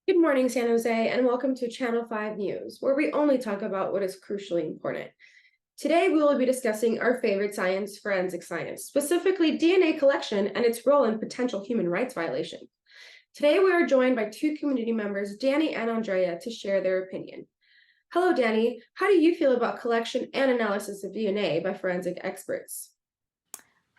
Good morning, San Jose, and welcome to Channel 5 News, where we only talk about what is crucially important. Today, we will be discussing our favorite science, forensic science, specifically DNA collection and its role in potential human rights violations. Today, we are joined by two community members, Danny and Andrea, to share their opinion. Hello, Danny. How do you feel about collection and analysis of DNA by forensic experts?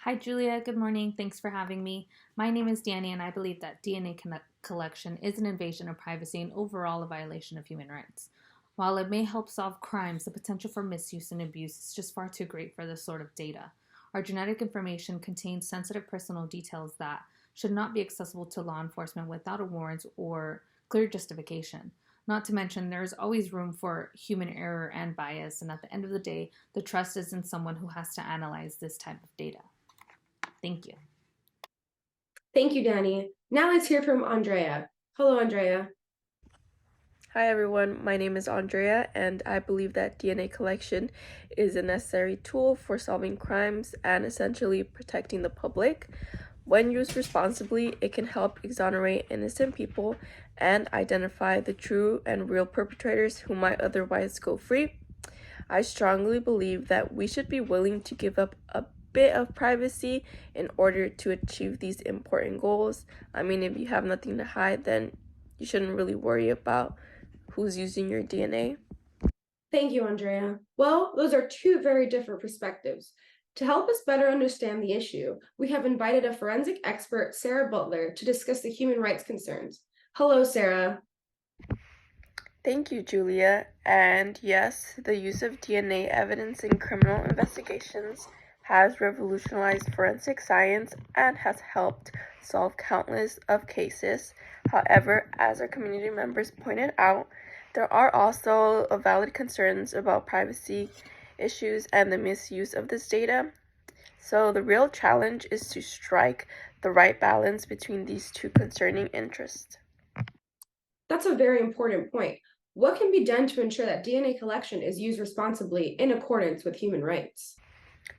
Hi, Julia. Good morning. Thanks for having me. My name is Danny, and I believe that DNA collection is an invasion of privacy and overall a violation of human rights. While it may help solve crimes, the potential for misuse and abuse is just far too great for this sort of data. Our genetic information contains sensitive personal details that should not be accessible to law enforcement without a warrant or clear justification. Not to mention, there is always room for human error and bias, and at the end of the day, the trust is in someone who has to analyze this type of data. Thank you. Thank you, Danny. Now let's hear from Andrea. Hello, Andrea. Hi everyone, my name is Andrea, and I believe that DNA collection is a necessary tool for solving crimes and essentially protecting the public. When used responsibly, it can help exonerate innocent people and identify the true and real perpetrators who might otherwise go free. I strongly believe that we should be willing to give up a bit of privacy in order to achieve these important goals. I mean, if you have nothing to hide, then you shouldn't really worry about who's using your DNA. Thank you, Andrea. Well, those are two very different perspectives. To help us better understand the issue, we have invited a forensic expert, Sarah Butler, to discuss the human rights concerns. Hello, Sarah. Thank you, Julia. And yes, the use of DNA evidence in criminal investigations has revolutionized forensic science and has helped solve countless of cases. However, as our community members pointed out, there are also valid concerns about privacy issues and the misuse of this data. So the real challenge is to strike the right balance between these two concerning interests. That's a very important point. What can be done to ensure that DNA collection is used responsibly in accordance with human rights?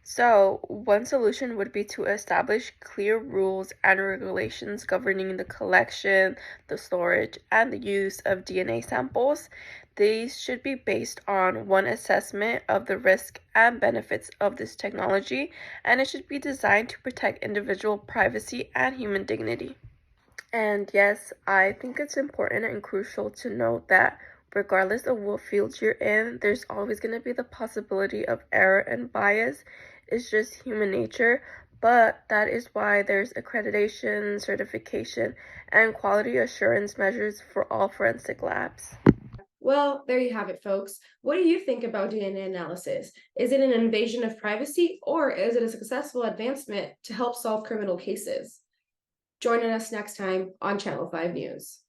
So, one solution would be to establish clear rules and regulations governing the collection, the storage, and the use of DNA samples. These should be based on one assessment of the risk and benefits of this technology, and it should be designed to protect individual privacy and human dignity. And yes, I think it's important and crucial to note that regardless of what field you're in, there's always going to be the possibility of error and bias. It's just human nature, but that is why there's accreditation, certification, and quality assurance measures for all forensic labs. Well, there you have it, folks. What do you think about DNA analysis? Is it an invasion of privacy or is it a successful advancement to help solve criminal cases? Join us next time on Channel 5 News.